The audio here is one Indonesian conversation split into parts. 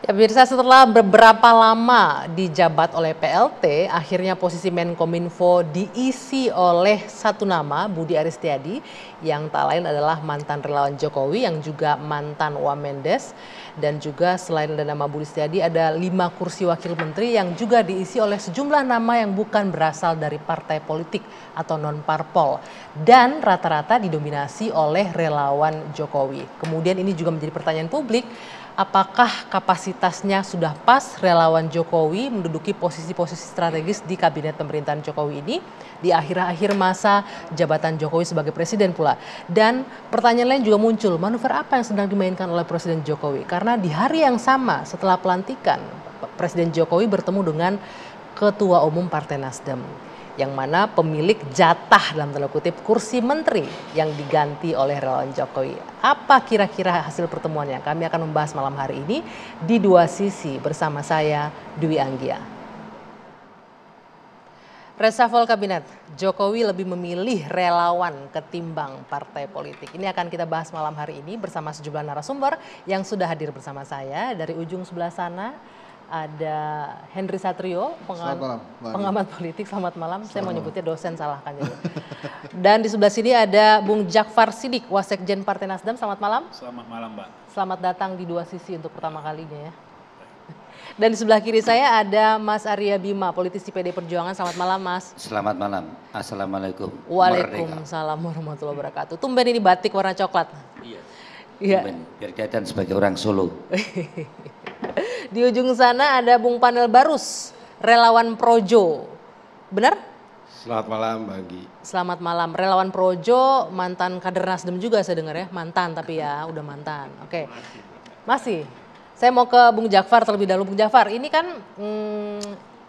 Ya pemirsa, setelah beberapa lama dijabat oleh PLT, akhirnya posisi Menkominfo diisi oleh satu nama, Budi Aristiadi, yang tak lain adalah mantan relawan Jokowi yang juga mantan Wamendes. Dan juga selain ada nama Budi Aristiadi, ada 5 kursi wakil menteri yang juga diisi oleh sejumlah nama yang bukan berasal dari partai politik atau non-parpol. Dan rata-rata didominasi oleh relawan Jokowi. Kemudian ini juga menjadi pertanyaan publik, apakah kapasitasnya sudah pas relawan Jokowi menduduki posisi-posisi strategis di kabinet pemerintahan Jokowi ini di akhir-akhir masa jabatan Jokowi sebagai presiden pula. Dan pertanyaan lain juga muncul, manuver apa yang sedang dimainkan oleh Presiden Jokowi? Karena di hari yang sama setelah pelantikan, Presiden Jokowi bertemu dengan Ketua Umum Partai Nasdem, yang mana pemilik jatah dalam tanda kutip kursi menteri yang diganti oleh relawan Jokowi. Apa kira-kira hasil pertemuannya? Kami akan membahas malam hari ini di Dua Sisi bersama saya, Dwi Anggia. Reshuffle kabinet, Jokowi lebih memilih relawan ketimbang partai politik. Ini akan kita bahas malam hari ini bersama sejumlah narasumber yang sudah hadir bersama saya. Dari ujung sebelah sana ada Henry Satrio, pengamat politik. Selamat malam. Saya mau nyebutnya dosen, salah kan jadi. Dan di sebelah sini ada Bung Jakfar Siddiq, Wasekjen Partai Nasdem. Selamat malam. Selamat malam, Mbak. Selamat datang di Dua Sisi untuk pertama kalinya ya. Dan di sebelah kiri saya ada Mas Arya Bima, politisi PD Perjuangan. Selamat malam, Mas. Selamat malam. Assalamualaikum. Waalaikumsalam warahmatullahi wabarakatuh. Tumben ini batik warna coklat. Iya. Biar kelihatan sebagai orang Solo. Di ujung sana ada Bung Panel Barus, relawan Projo. Benar? Selamat malam, Mbak Anggi. Selamat malam. Relawan Projo, mantan kader Nasdem juga saya dengar ya. Mantan tapi ya, udah mantan. Oke. Masih. Saya mau ke Bung Jakfar terlebih dahulu. Bung Jakfar, ini kan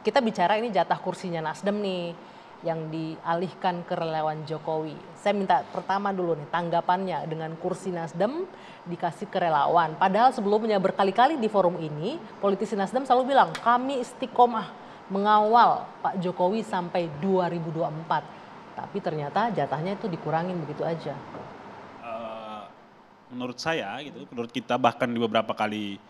kita bicara ini jatah kursinya Nasdem nih yang dialihkan ke relawan Jokowi. Saya minta pertama dulu nih tanggapannya dengan kursi Nasdem dikasih ke relawan. Padahal sebelumnya berkali-kali di forum ini politisi Nasdem selalu bilang kami istiqomah mengawal Pak Jokowi sampai 2024. Tapi ternyata jatahnya itu dikurangin begitu aja. Menurut saya gitu, menurut kita bahkan di beberapa kali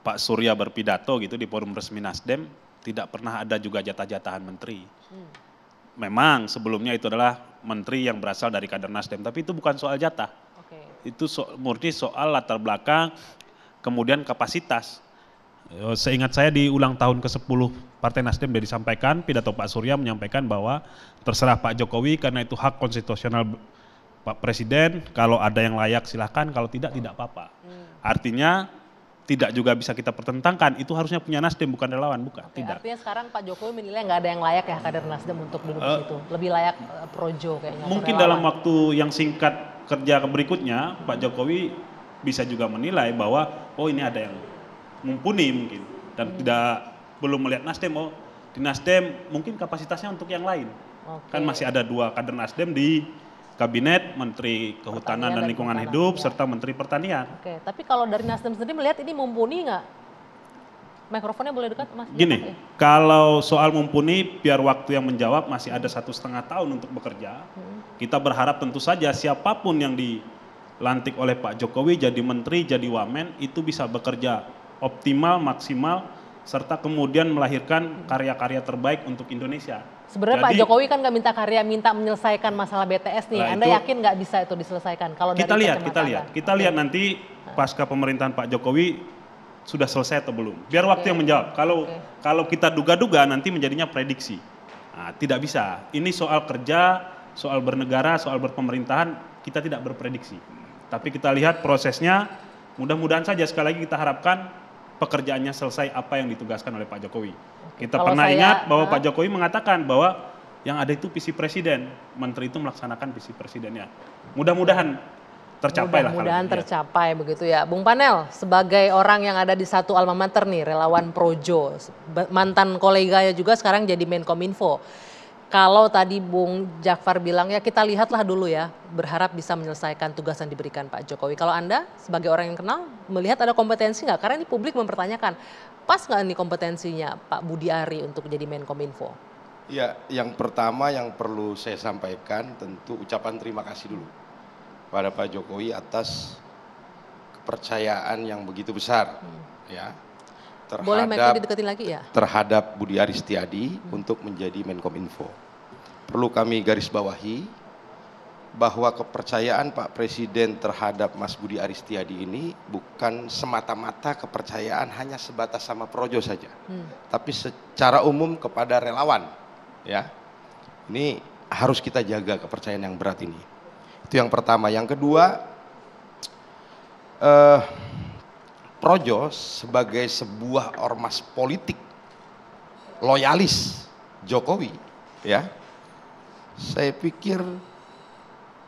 Pak Surya berpidato gitu di forum resmi Nasdem tidak pernah ada juga jatah-jatahan menteri. Memang sebelumnya itu adalah menteri yang berasal dari kader Nasdem, tapi itu bukan soal jatah. Itu murni soal latar belakang, kemudian kapasitas. Seingat saya di ulang tahun ke-10 Partai Nasdem sudah disampaikan, pidato Pak Surya menyampaikan bahwa terserah Pak Jokowi karena itu hak konstitusional Pak Presiden, kalau ada yang layak silahkan, kalau tidak apa-apa. Artinya tidak juga bisa kita pertentangkan, itu harusnya punya Nasdem bukan relawan, bukan. Tidak. Artinya sekarang Pak Jokowi menilai nggak ada yang layak ya kader Nasdem untuk duduk di situ. Lebih layak Projo kayaknya. Mungkin dalam waktu yang singkat kerja berikutnya, Pak Jokowi bisa juga menilai bahwa oh ini ada yang mumpuni mungkin. Dan belum melihat Nasdem, oh di Nasdem mungkin kapasitasnya untuk yang lain. Kan masih ada 2 kader Nasdem di Kabinet, Menteri Kehutanan dan Lingkungan Hidup, serta Menteri Pertanian. Oke, tapi kalau dari Nasdem sendiri melihat ini mumpuni nggak? Mikrofonnya boleh dekat, Mas? Gini, kalau soal mumpuni, biar waktu yang menjawab masih ada 1,5 tahun untuk bekerja. Kita berharap tentu saja siapapun yang dilantik oleh Pak Jokowi jadi menteri, jadi wamen, itu bisa bekerja optimal, maksimal, serta kemudian melahirkan karya-karya terbaik untuk Indonesia. Sebenarnya Pak Jokowi kan nggak minta karya, minta menyelesaikan masalah BTS nih. Anda yakin nggak bisa itu diselesaikan? Kalau kita lihat nanti pasca pemerintahan Pak Jokowi sudah selesai atau belum. Biar waktu yang menjawab. Kalau kita duga-duga nanti menjadinya prediksi. Nah, tidak bisa. Ini soal kerja, soal bernegara, soal berpemerintahan kita tidak berprediksi. Tapi kita lihat prosesnya. Mudah-mudahan saja sekali lagi kita harapkan pekerjaannya selesai apa yang ditugaskan oleh Pak Jokowi. Kita pernah ingat bahwa Pak Jokowi mengatakan bahwa yang ada itu visi presiden, menteri itu melaksanakan visi presidennya. Mudah-mudahan tercapai lah. Mudah-mudahan tercapai begitu ya. Bung Panel, sebagai orang yang ada di satu alma mater nih, relawan Projo, mantan koleganya juga sekarang jadi Menkominfo. Kalau tadi Bung Jakfar bilang ya kita lihatlah dulu ya, berharap bisa menyelesaikan tugas yang diberikan Pak Jokowi. Kalau Anda sebagai orang yang kenal melihat ada kompetensi nggak? Karena ini publik mempertanyakan, pas nggak nih kompetensinya Pak Budi Ari untuk jadi Menkominfo? Ya, yang pertama yang perlu saya sampaikan tentu ucapan terima kasih dulu pada Pak Jokowi atas kepercayaan yang begitu besar. Ya, Boleh mic-nya dideketin lagi ya? terhadap Budi Aristiadi untuk menjadi Menkominfo. Perlu kami garis bawahi bahwa kepercayaan Pak Presiden terhadap Mas Budi Aristiadi ini bukan semata-mata kepercayaan hanya sebatas sama Projo saja, tapi secara umum kepada relawan. Ya, ini harus kita jaga kepercayaan yang berat ini. Itu yang pertama. Yang kedua, Projo sebagai sebuah ormas politik loyalis Jokowi, ya, saya pikir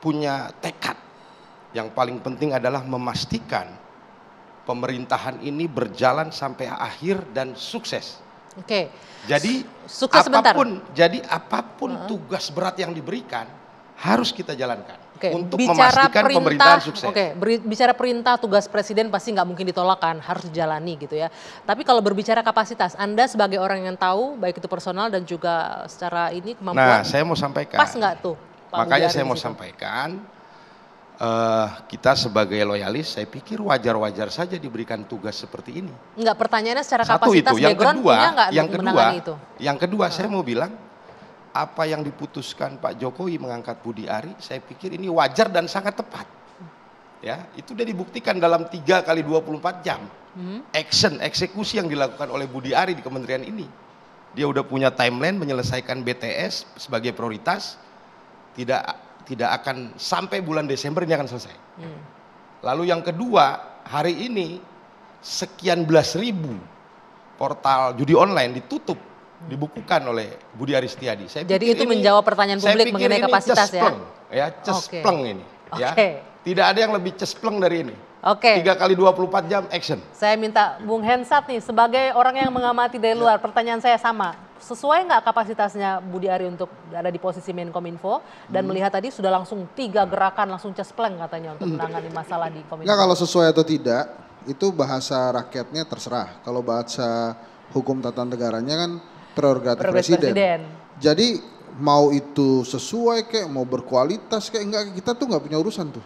punya tekad. Yang paling penting adalah memastikan pemerintahan ini berjalan sampai akhir dan sukses. Oke. Jadi Sukses apapun tugas berat yang diberikan harus kita jalankan. Oke, untuk bicara memastikan pemerintahan sukses. Oke, bicara perintah tugas presiden pasti nggak mungkin ditolak kan, harus dijalani gitu ya. Tapi kalau berbicara kapasitas, Anda sebagai orang yang tahu, baik itu personal dan juga secara ini kemampuan. Nah, saya mau sampaikan. Pas nggak tuh, Pak Makanya Budi saya mau Aristiadi? sampaikan, kita sebagai loyalis, saya pikir wajar-wajar saja diberikan tugas seperti ini. Nggak, pertanyaannya secara Satu kapasitas itu, yang background kedua, punya nggak yang untuk kedua, menangani itu? yang kedua saya mau bilang, apa yang diputuskan Pak Jokowi mengangkat Budi Ari, saya pikir ini wajar dan sangat tepat. Ya, itu sudah dibuktikan dalam 3 kali 24 jam. Eksekusi yang dilakukan oleh Budi Ari di kementerian ini. Dia udah punya timeline menyelesaikan BTS sebagai prioritas, tidak akan sampai bulan Desember ini akan selesai. Lalu yang kedua, hari ini sekian belas ribu portal judi online ditutup, dibukukan oleh Budi Aristiadi. Jadi itu menjawab pertanyaan publik mengenai kapasitas ya? Cespleng ini. Ya. Oke. Tidak ada yang lebih cespleng dari ini. Oke. 3 kali 24 jam action. Saya minta Bung Hensat nih, sebagai orang yang mengamati dari luar, pertanyaan saya sama. Sesuai nggak kapasitasnya Budi Ari untuk ada di posisi Menkominfo? Dan melihat tadi sudah langsung 3 gerakan langsung cespleng katanya untuk menangani masalah di Kominfo. Enggak, kalau sesuai atau tidak, itu bahasa rakyatnya terserah. Kalau bahasa hukum tata negaranya kan prerogatif presiden. Jadi mau itu sesuai kayak mau berkualitas kayak enggak, kita tuh nggak punya urusan tuh.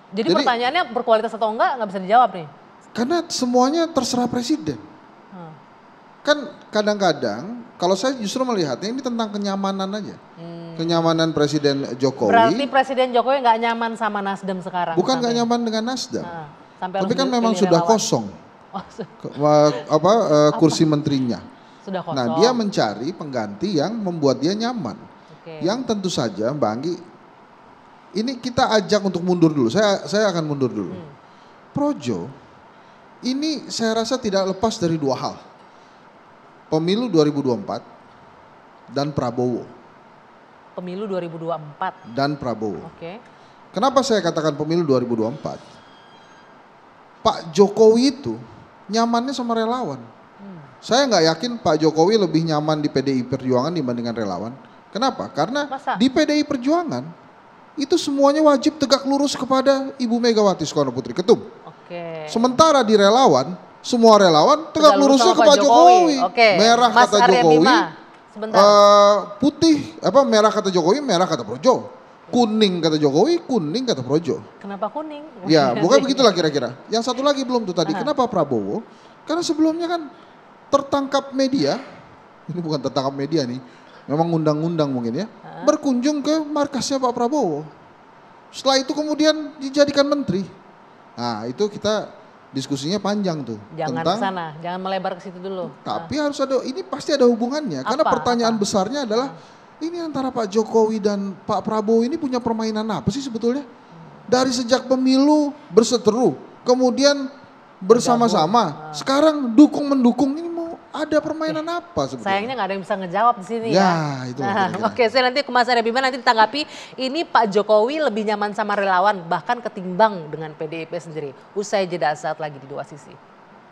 Jadi pertanyaannya berkualitas atau enggak bisa dijawab nih. Karena semuanya terserah presiden. Kan kadang-kadang kalau saya justru melihatnya ini tentang kenyamanan aja. Kenyamanan Presiden Jokowi. Berarti Presiden Jokowi nggak nyaman sama Nasdem sekarang? Bukan nggak nyaman dengan Nasdem. Tapi kan memang relawan. sudah kosong. Kursi menterinya. Sudah kosong. Nah, dia mencari pengganti yang membuat dia nyaman. Yang tentu saja Mbak Anggi, ini kita ajak untuk mundur dulu. Saya akan mundur dulu. Projo ini saya rasa tidak lepas dari 2 hal. Pemilu 2024 dan Prabowo. Pemilu 2024 dan Prabowo. Oke. Kenapa saya katakan pemilu 2024? Pak Jokowi itu nyamannya sama relawan. Saya nggak yakin Pak Jokowi lebih nyaman di PDI Perjuangan dibandingkan relawan. Kenapa? Karena di PDI Perjuangan itu semuanya wajib tegak lurus kepada Ibu Megawati Soekarno Putri Ketum. Sementara di relawan, semua relawan tegak lurusnya ke Pak Jokowi. Merah Mas kata Arya Jokowi, Bima, putih merah kata Jokowi, merah kata Projo. Kuning kata Jokowi, kuning kata Projo. Kenapa kuning? Ya, bukan begitulah kira-kira. Yang satu lagi belum tuh tadi. Kenapa Prabowo? Karena sebelumnya kan tertangkap media, ini bukan tertangkap media nih, memang undang-undang mungkin ya, berkunjung ke markasnya Pak Prabowo. Setelah itu kemudian dijadikan menteri. Nah, itu kita diskusinya panjang tuh. Jangan ke sana, jangan melebar ke situ dulu. Tapi harus ada, ini pasti ada hubungannya. Karena pertanyaan besarnya adalah, ini antara Pak Jokowi dan Pak Prabowo ini punya permainan apa sih sebetulnya? Dari sejak pemilu berseteru, kemudian bersama-sama, sekarang dukung-mendukung, ini mau ada permainan apa sebetulnya? Sayangnya nggak ada yang bisa ngejawab di sini ya. Itu Oke, saya nanti ke Mas Arya Bima nanti ditanggapi. Ini Pak Jokowi lebih nyaman sama relawan bahkan ketimbang dengan PDIP sendiri. Usai jeda saat lagi di Dua Sisi.